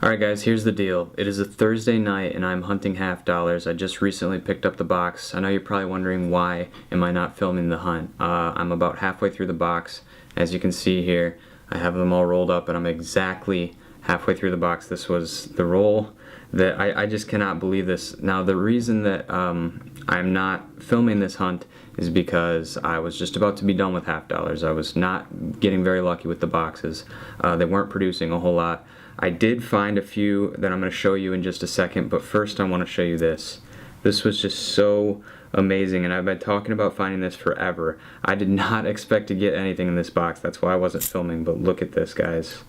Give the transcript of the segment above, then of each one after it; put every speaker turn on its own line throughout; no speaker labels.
Alright guys, here's the deal. It is a Thursday night and I'm hunting half dollars. I just recently picked up the box. I know you're probably wondering why am I not filming the hunt. I'm about halfway through the box. As you can see here, I have them all rolled up and I'm exactly halfway through the box. This was the roll that I just cannot believe this. Now the reason that I'm not filming this hunt is because I was just about to be done with half dollars. I was not getting very lucky with the boxes. They weren't producing a whole lot. I did find a few that I'm going to show you in just a second, but first I want to show you this. This was just so amazing, and I've been talking about finding this forever. I did not expect to get anything in this box. That's why I wasn't filming, but look at this, guys.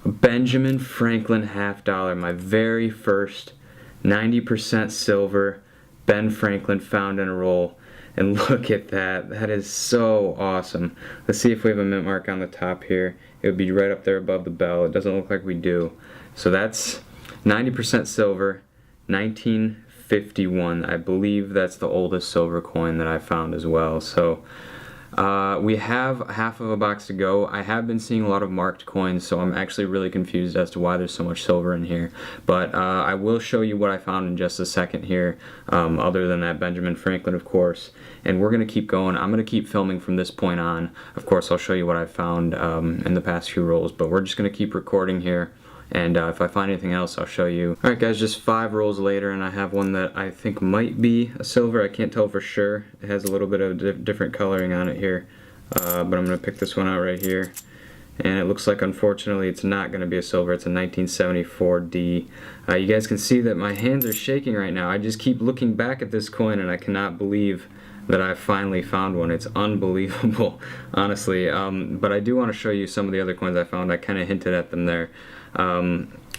A Benjamin Franklin half dollar, my very first 90% silver Ben Franklin found in a roll. And look at that. That is so awesome. Let's see if we have a mint mark on the top here. It would be right up there above the bell. It doesn't look like we do. So that's 90% silver, 1951. I believe that's the oldest silver coin that I found as well. So we have half of a box to go. I have been seeing a lot of marked coins, so I'm actually really confused as to why there's so much silver in here. But I will show you what I found in just a second here, other than that Benjamin Franklin, of course. And we're going to keep going. I'm going to keep filming from this point on. Of course, I'll show you what I found in the past few rolls, but we're just going to keep recording here. And if I find anything else, I'll show you. Alright guys, just 5 rolls later, and I have one that I think might be a silver. I can't tell for sure. It has a little bit of different coloring on it here. But I'm going to pick this one out right here. And it looks like, unfortunately, it's not going to be a silver. It's a 1974D. You guys can see that my hands are shaking right now. I just keep looking back at this coin, and I cannot believe that I finally found one. It's unbelievable, honestly. But I do want to show you some of the other coins I found. I kind of hinted at them there.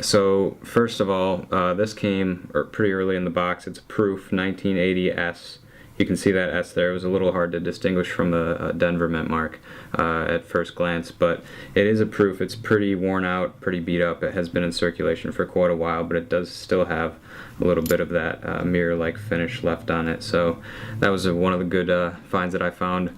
So first of all, this came pretty early in the box. It's proof 1980S. You can see that S there. It was a little hard to distinguish from the Denver mint mark at first glance, but it is a proof. It's pretty worn out, pretty beat up. It has been in circulation for quite a while, but it does still have a little bit of that mirror-like finish left on it. So that was one of the good finds that I found.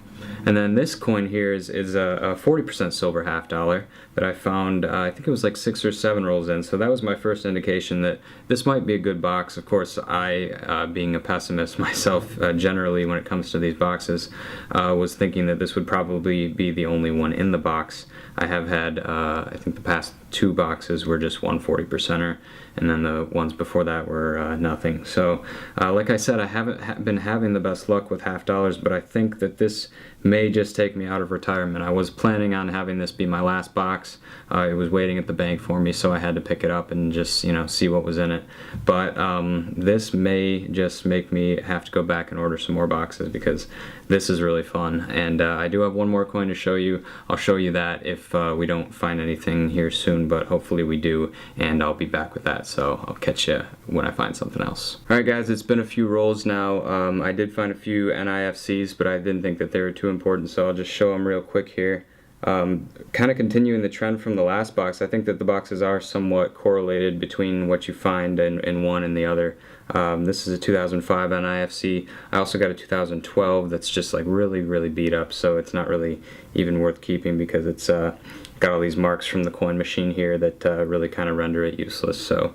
And then this coin here is a 40% silver half dollar that I found, I think it was like 6 or 7 rolls in. So that was my first indication that this might be a good box. Of course, I, being a pessimist myself, generally when it comes to these boxes, was thinking that this would probably be the only one in the box. I have had, I think the past 2 boxes were just 140%er, and then the ones before that were nothing. So, like I said, I haven't been having the best luck with half dollars, but I think that this may just take me out of retirement. I was planning on having this be my last box. It was waiting at the bank for me, so I had to pick it up and just, see what was in it. But this may just make me have to go back and order some more boxes, because this is really fun. And I do have one more coin to show you. I'll show you that if we don't find anything here soon, but hopefully we do, and I'll be back with that. So I'll catch you when I find something else. Alright guys, it's been a few rolls now. I did find a few NIFCs, but I didn't think that they were too important, so I'll just show them real quick here. Kind of continuing the trend from the last box, I think that the boxes are somewhat correlated between what you find in one and the other. This is a 2005 NIFC. I also got a 2012 that's just like really beat up, so it's not really even worth keeping, because it's got all these marks from the coin machine here that really kind of render it useless. So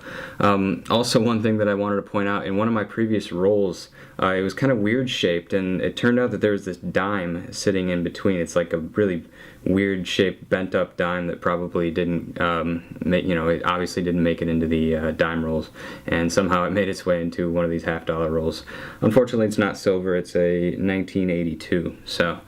also one thing that I wanted to point out, in one of my previous rolls, it was kind of weird shaped, and it turned out that there was this dime sitting in between. It's like a really weird shaped bent up dime that probably didn't it obviously didn't make it into the dime rolls, and somehow it made its way into one of these half dollar rolls. Unfortunately, it's not silver. It's a 1982. So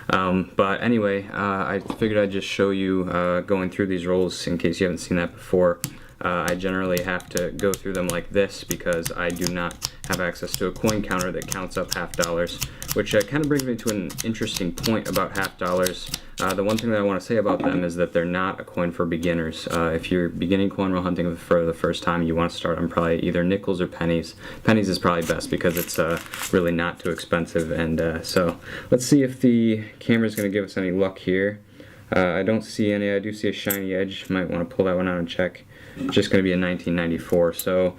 but anyway, I figured I'd just show you going through these rolls in case you haven't seen that before. I generally have to go through them like this because I do not have access to a coin counter that counts up half dollars, which kind of brings me to an interesting point about half dollars. The one thing that I want to say about them is that they're not a coin for beginners. If you're beginning coin roll hunting for the first time, you want to start on probably either nickels or pennies. Pennies is probably best because it's really not too expensive. And so let's see if the camera's going to give us any luck here. I don't see any. I do see a shiny edge. Might want to pull that one out and check. It's just going to be a 1994. So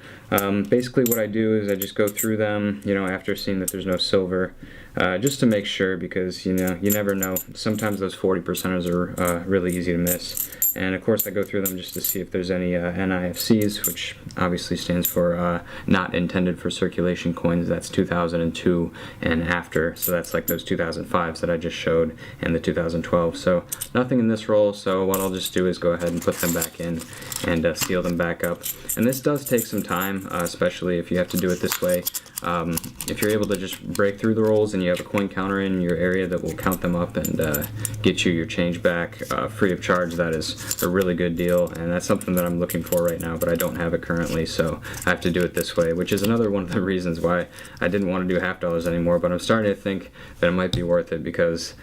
basically what I do is I just go through them, you know, after seeing that there's no silver, just to make sure, because, you know, you never know. Sometimes those 40%ers are really easy to miss. And of course I go through them just to see if there's any NIFCs, which obviously stands for not intended for circulation coins. That's 2002 and after, so that's like those 2005s that I just showed and the 2012. So nothing in this roll, so what I'll just do is go ahead and put them back in and seal them back up. And this does take some time, especially if you have to do it this way. If you're able to just break through the rolls and you have a coin counter in your area that will count them up and get you your change back free of charge, that is a really good deal, and that's something that I'm looking for right now, but I don't have it currently, so I have to do it this way, which is another one of the reasons why I didn't want to do half dollars anymore. But I'm starting to think that it might be worth it, because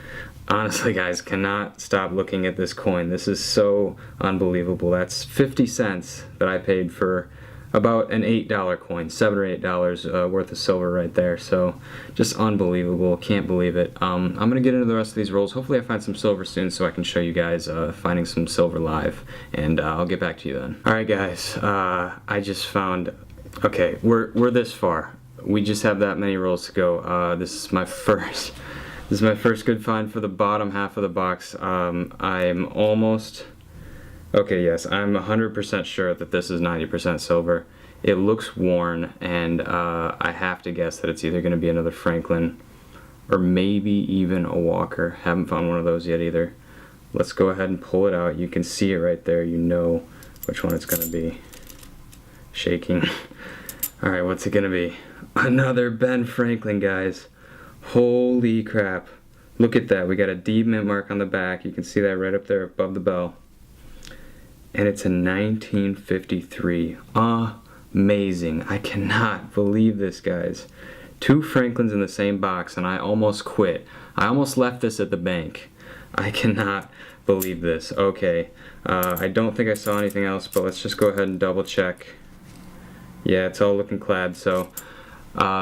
honestly, guys, cannot stop looking at this coin. This is so unbelievable. That's 50 cents that I paid for about an $8 coin, $7 or $8 worth of silver right there. So just unbelievable. Can't believe it. I'm gonna get into the rest of these rolls. Hopefully I find some silver soon so I can show you guys finding some silver live, and I'll get back to you then. All right, guys. I just found. Okay, we're this far. We just have that many rolls to go. This is my first. This is my first good find for the bottom half of the box. I'm almost. Okay, yes, I'm 100% sure that this is 90% silver. It looks worn, and I have to guess that it's either going to be another Franklin or maybe even a Walker. Haven't found one of those yet either. Let's go ahead and pull it out. You can see it right there. You know which one it's going to be. Shaking. Alright, what's it going to be? Another Ben Franklin, guys. Holy crap. Look at that. We got a D mint mark on the back. You can see that right up there above the bell. And it's a 1953. Amazing. I cannot believe this, guys. Two Franklins in the same box, and I almost quit. I almost left this at the bank. I cannot believe this. Okay. I don't think I saw anything else, but let's just go ahead and double check. Yeah, it's all looking clad, so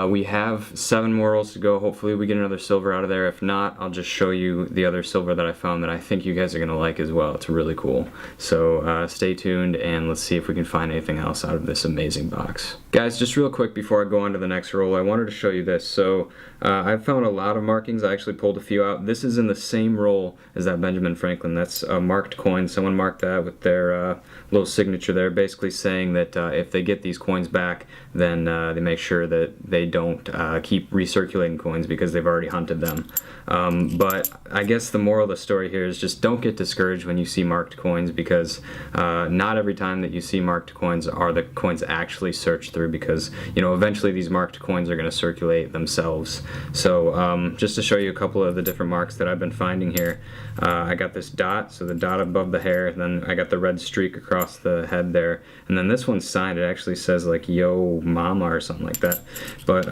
we have 7 more rolls to go. Hopefully we get another silver out of there. If not, I'll just show you the other silver that I found that I think you guys are going to like as well. It's really cool. So stay tuned, and let's see if we can find anything else out of this amazing box. Guys, just real quick before I go on to the next roll, I wanted to show you this. So I've found a lot of markings. I actually pulled a few out. This is in the same roll as that Benjamin Franklin. That's a marked coin. Someone marked that with their little signature there, basically saying that if they get these coins back, then they make sure that they don't keep recirculating coins because they've already hunted them. But I guess the moral of the story here is just don't get discouraged when you see marked coins, because not every time that you see marked coins are the coins actually searched through, because, you know, eventually these marked coins are going to circulate themselves. So just to show you a couple of the different marks that I've been finding here, I got this dot, so the dot above the hair, then I got the red streak across the head there, and then this one's signed. It actually says like "Yo Mama" or something like that. But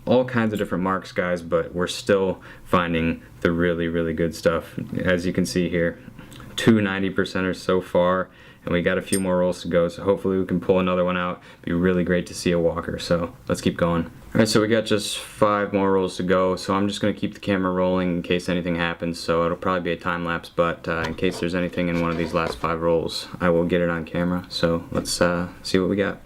all kinds of different marks, guys, but we're still finding the really, really good stuff. As you can see here, 2 90%ers so far, and we got a few more rolls to go, so hopefully we can pull another one out. It'd be really great to see a Walker, so let's keep going. Alright, so we got just 5 more rolls to go, so I'm just going to keep the camera rolling in case anything happens, so it'll probably be a time lapse, but in case there's anything in one of these last 5 rolls, I will get it on camera. So let's see what we got.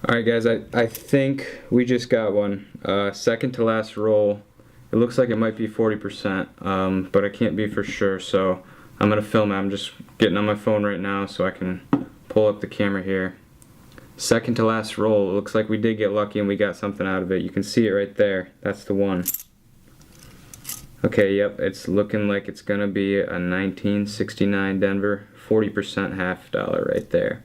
Alright guys, I think we just got one. Second to last roll. It looks like it might be 40%, but I can't be for sure, so I'm going to film it. I'm just getting on my phone right now so I can pull up the camera here. Second to last roll. It looks like we did get lucky and we got something out of it. You can see it right there. That's the one. Okay, yep, it's looking like it's going to be a 1969 Denver. 40% half dollar right there.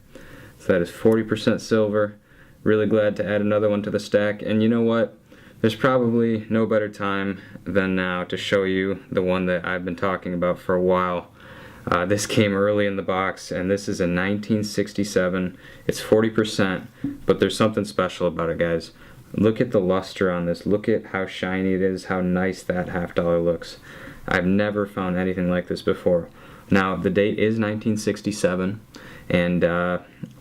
So that is 40% silver. Really glad to add another one to the stack, and you know what? There's probably no better time than now to show you the one that I've been talking about for a while. This came early in the box, and this is a 1967. It's 40%, but there's something special about it, guys. Look at the luster on this. Look at how shiny it is, how nice that half dollar looks. I've never found anything like this before. Now, the date is 1967, and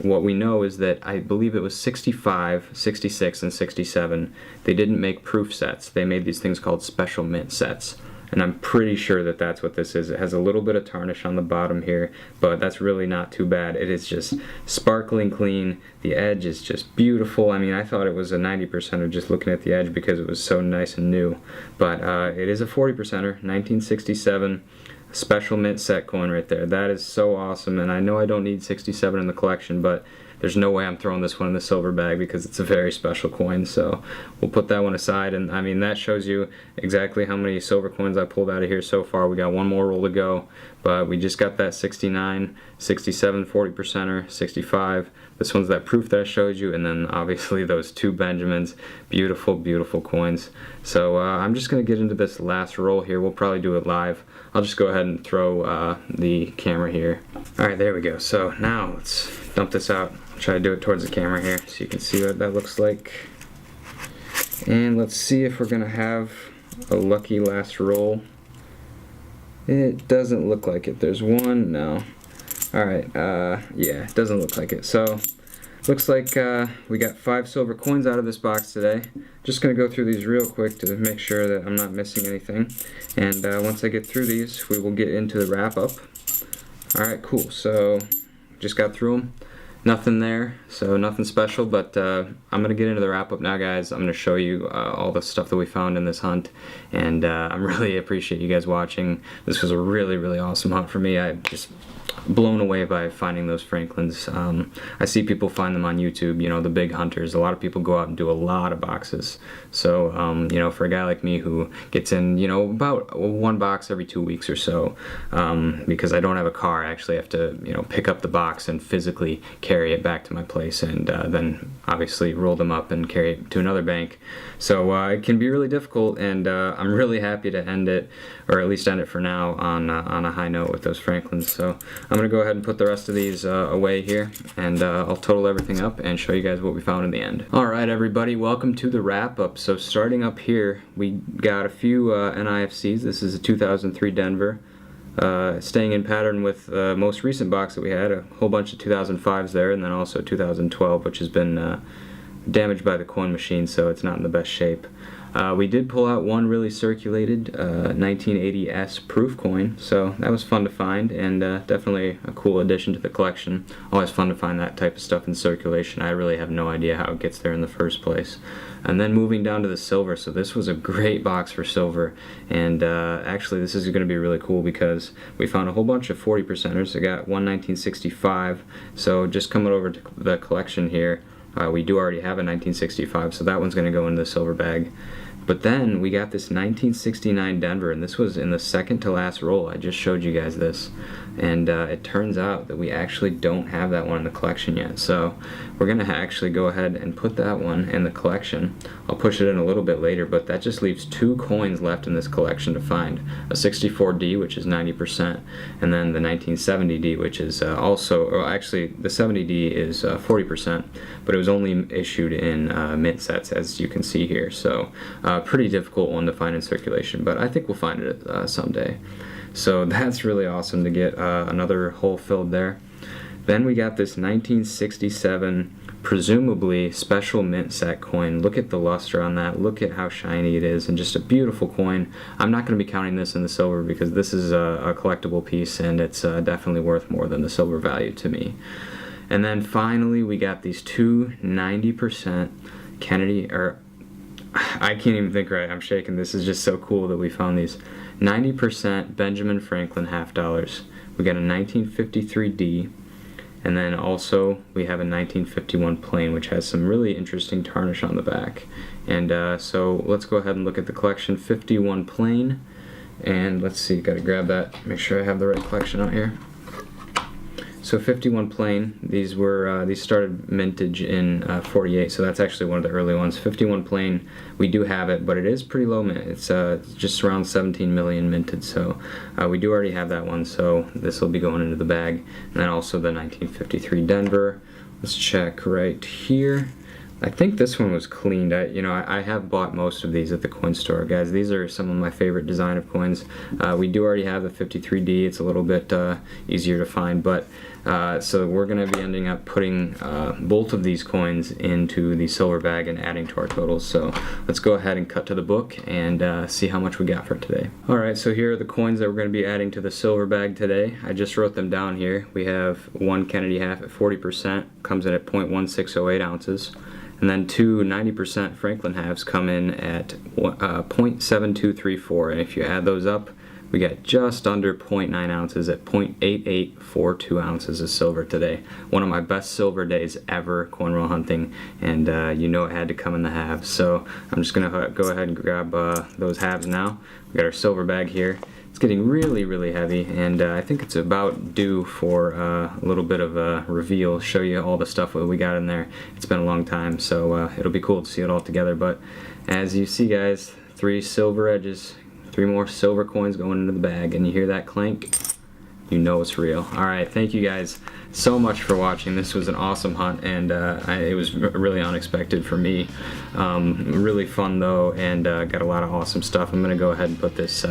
what we know is that I believe it was 65, 66, and 67. They didn't make proof sets. They made these things called special mint sets. And I'm pretty sure that that's what this is. It has a little bit of tarnish on the bottom here, but that's really not too bad. It is just sparkling clean. The edge is just beautiful. I mean, I thought it was a 90%er just looking at the edge because it was so nice and new. But it is a 40%er, 1967. Special mint set coin right there. That is so awesome, and I know I don't need 67 in the collection, but there's no way I'm throwing this one in the silver bag because it's a very special coin. So we'll put that one aside, and I mean, that shows you exactly how many silver coins I pulled out of here so far. We got one more roll to go, but we just got that 69, 67 40%er, 65. This one's that proof that I showed you, and then obviously those two Benjamins. Beautiful, beautiful coins. So I'm just going to get into this last roll here. We'll probably do it live. I'll just go ahead and throw the camera here. Alright, there we go. So now let's dump this out. Try to do it towards the camera here so you can see what that looks like. And let's see if we're going to have a lucky last roll. It doesn't look like it. There's one. No. Alright, yeah, it doesn't look like it. So, looks like we got 5 silver coins out of this box today. Just going to go through these real quick to make sure that I'm not missing anything. And once I get through these, we will get into the wrap up. Alright, cool. So, just got through them. Nothing there, so nothing special, but I'm going to get into the wrap up now, guys. I'm going to show you all the stuff that we found in this hunt, and I really appreciate you guys watching. This was a really, really awesome hunt for me. I just blown away by finding those Franklins. I see people find them on YouTube, you know, the big hunters. A lot of people go out and do a lot of boxes. So, you know, for a guy like me who gets in, you know, about one box every 2 weeks or so, because I don't have a car, I actually have to, you know, pick up the box and physically carry it back to my place, and then obviously roll them up and carry it to another bank. So it can be really difficult, and I'm really happy to end it, or at least end it for now, on a high note with those Franklins. So I'm going to go ahead and put the rest of these away here, and I'll total everything up and show you guys what we found in the end. Alright everybody, welcome to the wrap up. So starting up here, we got a few NIFCs. This is a 2003 Denver. Staying in pattern with the most recent box that we had, a whole bunch of 2005s there, and then also 2012, which has been damaged by the coin machine, so it's not in the best shape. We did pull out one really circulated 1980S proof coin, so that was fun to find, and definitely a cool addition to the collection. Always fun to find that type of stuff in circulation. I really have no idea how it gets there in the first place. And then moving down to the silver, so this was a great box for silver, and actually this is going to be really cool because we found a whole bunch of 40%ers. I got one 1965, so just coming over to the collection here, we do already have a 1965, so that one's going to go into the silver bag. But then we got this 1969 Denver, and this was in the second to last roll. I just showed you guys this, and it turns out that we actually don't have that one in the collection yet. So we're going to actually go ahead and put that one in the collection. I'll push it in a little bit later, but that just leaves 2 coins left in this collection to find. A 64D, which is 90%, and then the 1970D, which is also, or actually the 70D is 40%, but it was only issued in mint sets, as you can see here. So pretty difficult one to find in circulation, but I think we'll find it someday. So that's really awesome to get another hole filled there. Then we got this 1967 presumably special mint set coin. Look at the luster on that, look at how shiny it is, and just a beautiful coin. I'm not going to be counting this in the silver because this is a collectible piece, and it's definitely worth more than the silver value to me. And then finally we got these two 90% Kennedy, or I can't even think right, I'm shaking. This is just so cool that we found these 90% Benjamin Franklin half dollars. We got a 1953D, and then also we have a 1951 plain, which has some really interesting tarnish on the back. And so let's go ahead and look at the collection. 51 plain, and let's see, gotta grab that, make sure I have the right collection out here. So 51 plain, these were these started mintage in 48, so that's actually one of the early ones. 51 plain, we do have it, but it is pretty low mint. It's just around 17 million minted, so we do already have that one, so this will be going into the bag. And then also the 1953 Denver. Let's check right here. I think this one was cleaned. I have bought most of these at the coin store, guys. These are some of my favorite design of coins. We do already have the 53D. It's a little bit easier to find, but so we're going to be ending up putting both of these coins into the silver bag and adding to our totals. So let's go ahead and cut to the book and see how much we got for today. Alright, so here are the coins that we're going to be adding to the silver bag today. I just wrote them down here. We have one Kennedy half at 40%, comes in at 0.1608 ounces. And then two 90% Franklin halves come in at 0.7234. And if you add those up, we got just under 0.9 ounces at 0.8842 ounces of silver today. One of my best silver days ever coin roll hunting, and you know it had to come in the halves. So I'm just going to go ahead and grab those halves now. We got our silver bag here. It's getting really, really heavy, and I think it's about due for a little bit of a reveal, show you all the stuff that we got in there. It's been a long time, so it'll be cool to see it all together. But as you see, guys, 3 silver edges, 3 more silver coins going into the bag, and you hear that clank, you know it's real. Alright, thank you guys so much for watching. This was an awesome hunt, and it was really unexpected for me. Really fun though, and got a lot of awesome stuff. I'm going to go ahead and put this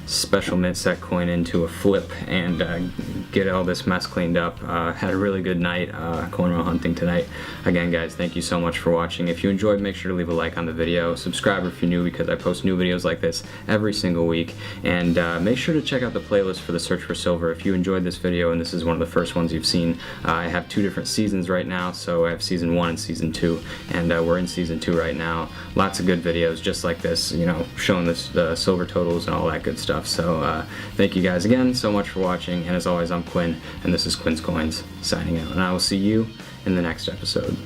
special mint set coin into a flip and get all this mess cleaned up. Had a really good night coin roll hunting tonight. Again, guys, thank you so much for watching. If you enjoyed, make sure to leave a like on the video. Subscribe if you're new, because I post new videos like this every single week. And make sure to check out the playlist for the Search for Silver. If you enjoyed this video and this is one of the first ones you've seen, I have 2 different seasons right now. So I have season 1 and season 2, and we're in season 2 right now. Lots of good videos just like this, you know, showing the silver totals and all that good stuff. So thank you guys again so much for watching, and as always, I'm Quinn, and this is Quin's Coins signing out, and I will see you in the next episode.